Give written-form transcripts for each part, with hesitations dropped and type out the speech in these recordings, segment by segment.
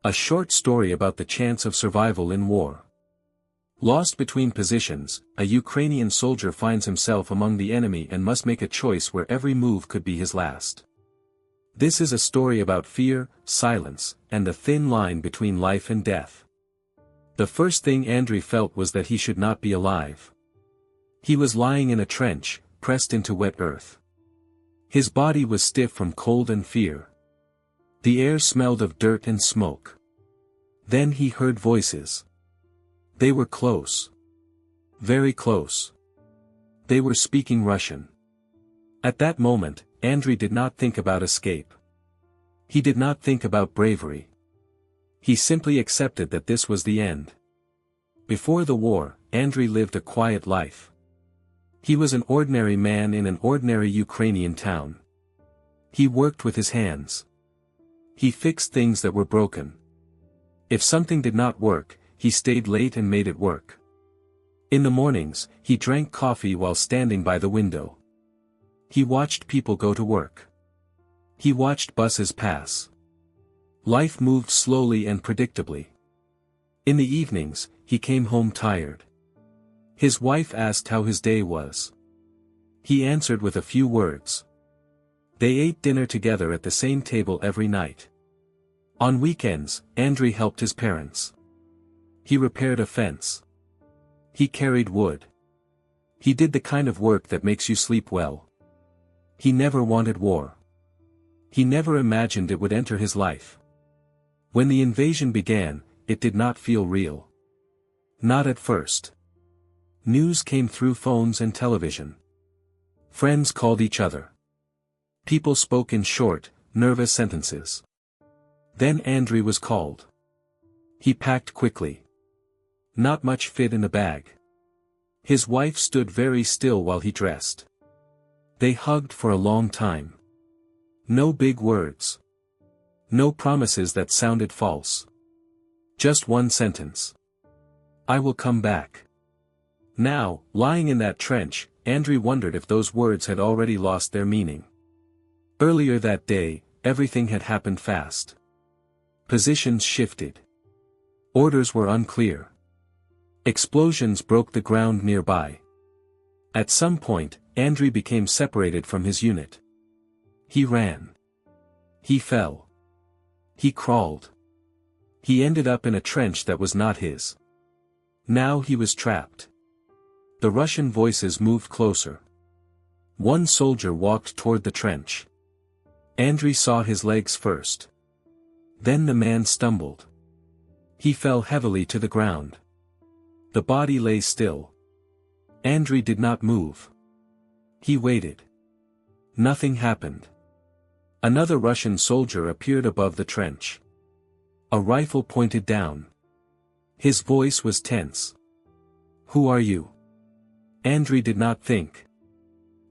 A short story about the chance of survival in war. Lost between positions, a Ukrainian soldier finds himself among the enemy and must make a choice where every move could be his last. This is a story about fear, silence, and the thin line between life and death. The first thing Andriy felt was that he should not be alive. He was lying in a trench, pressed into wet earth. His body was stiff from cold and fear. The air smelled of dirt and smoke. Then he heard voices. They were close. Very close. They were speaking Russian. At that moment, Andriy did not think about escape. He did not think about bravery. He simply accepted that this was the end. Before the war, Andriy lived a quiet life. He was an ordinary man in an ordinary Ukrainian town. He worked with his hands. He fixed things that were broken. If something did not work, he stayed late and made it work. In the mornings, he drank coffee while standing by the window. He watched people go to work. He watched buses pass. Life moved slowly and predictably. In the evenings, he came home tired. His wife asked how his day was. He answered with a few words. They ate dinner together at the same table every night. On weekends, Andriy helped his parents. He repaired a fence. He carried wood. He did the kind of work that makes you sleep well. He never wanted war. He never imagined it would enter his life. When the invasion began, it did not feel real. Not at first. News came through phones and television. Friends called each other. People spoke in short, nervous sentences. Then Andriy was called. He packed quickly. Not much fit in the bag. His wife stood very still while he dressed. They hugged for a long time. No big words. No promises that sounded false. Just one sentence. I will come back. Now, lying in that trench, Andriy wondered if those words had already lost their meaning. Earlier that day, everything had happened fast. Positions shifted. Orders were unclear. Explosions broke the ground nearby. At some point, Andriy became separated from his unit. He ran. He fell. He crawled. He ended up in a trench that was not his. Now he was trapped. The Russian voices moved closer. One soldier walked toward the trench. Andriy saw his legs first. Then the man stumbled. He fell heavily to the ground. The body lay still. Andriy did not move. He waited. Nothing happened. Another Russian soldier appeared above the trench. A rifle pointed down. His voice was tense. Who are you? Andriy did not think.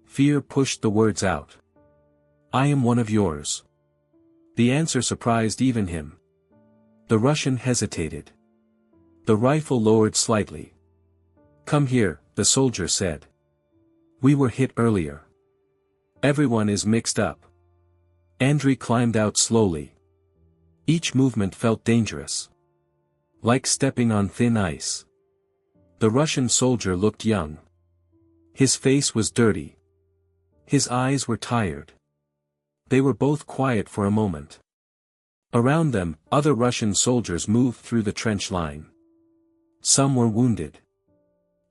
Fear pushed the words out. I am one of yours. The answer surprised even him. The Russian hesitated. The rifle lowered slightly. Come here, the soldier said. We were hit earlier. Everyone is mixed up. Andriy climbed out slowly. Each movement felt dangerous. Like stepping on thin ice. The Russian soldier looked young. His face was dirty. His eyes were tired. They were both quiet for a moment. Around them, other Russian soldiers moved through the trench line. Some were wounded.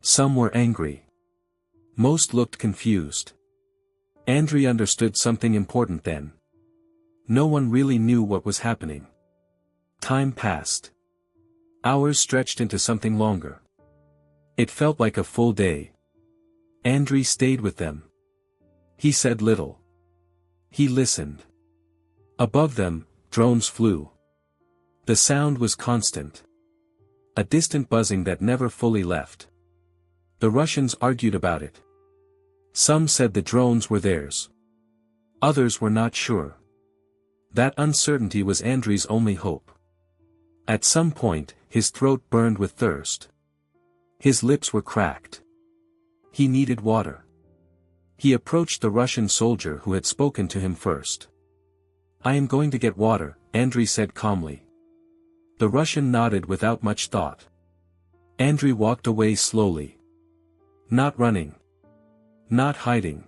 Some were angry. Most looked confused. Andriy understood something important then. No one really knew what was happening. Time passed. Hours stretched into something longer. It felt like a full day. Andriy stayed with them. He said little. He listened. Above them, drones flew. The sound was constant. A distant buzzing that never fully left. The Russians argued about it. Some said the drones were theirs. Others were not sure. That uncertainty was Andriy's only hope. At some point, his throat burned with thirst. His lips were cracked. He needed water. He approached the Russian soldier who had spoken to him first. I am going to get water, Andriy said calmly. The Russian nodded without much thought. Andriy walked away slowly. Not running. Not hiding.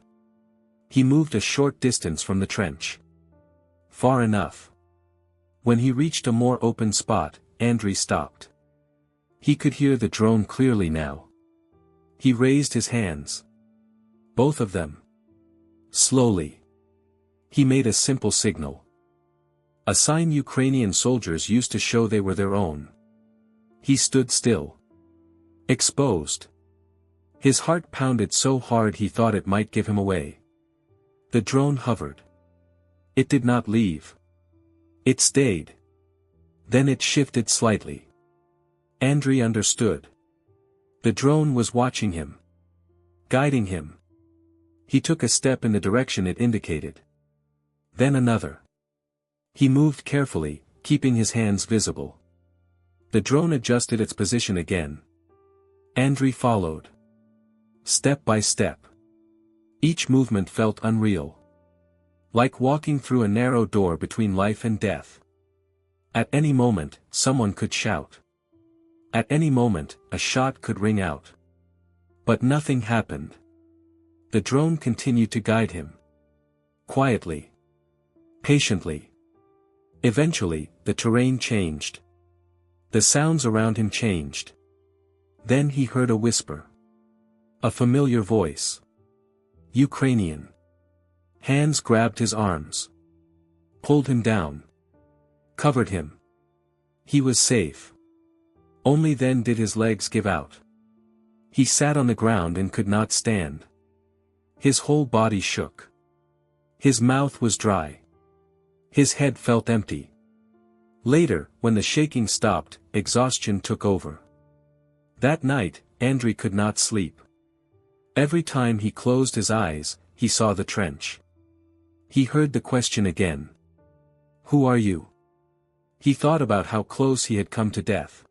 He moved a short distance from the trench. Far enough. When he reached a more open spot, Andriy stopped. He could hear the drone clearly now. He raised his hands. Both of them. Slowly. He made a simple signal. A sign Ukrainian soldiers used to show they were their own. He stood still. Exposed. His heart pounded so hard he thought it might give him away. The drone hovered. It did not leave. It stayed. Then it shifted slightly. Andriy understood. The drone was watching him. Guiding him. He took a step in the direction it indicated. Then another. He moved carefully, keeping his hands visible. The drone adjusted its position again. Andriy followed. Step by step. Each movement felt unreal. Like walking through a narrow door between life and death. At any moment, someone could shout. At any moment, a shot could ring out. But nothing happened. The drone continued to guide him. Quietly. Patiently. Eventually, the terrain changed. The sounds around him changed. Then he heard a whisper. A familiar voice. Ukrainian. Hands grabbed his arms. Pulled him down. Covered him. He was safe. Only then did his legs give out. He sat on the ground and could not stand. His whole body shook. His mouth was dry. His head felt empty. Later, when the shaking stopped, exhaustion took over. That night, Andriy could not sleep. Every time he closed his eyes, he saw the trench. He heard the question again. Who are you? He thought about how close he had come to death.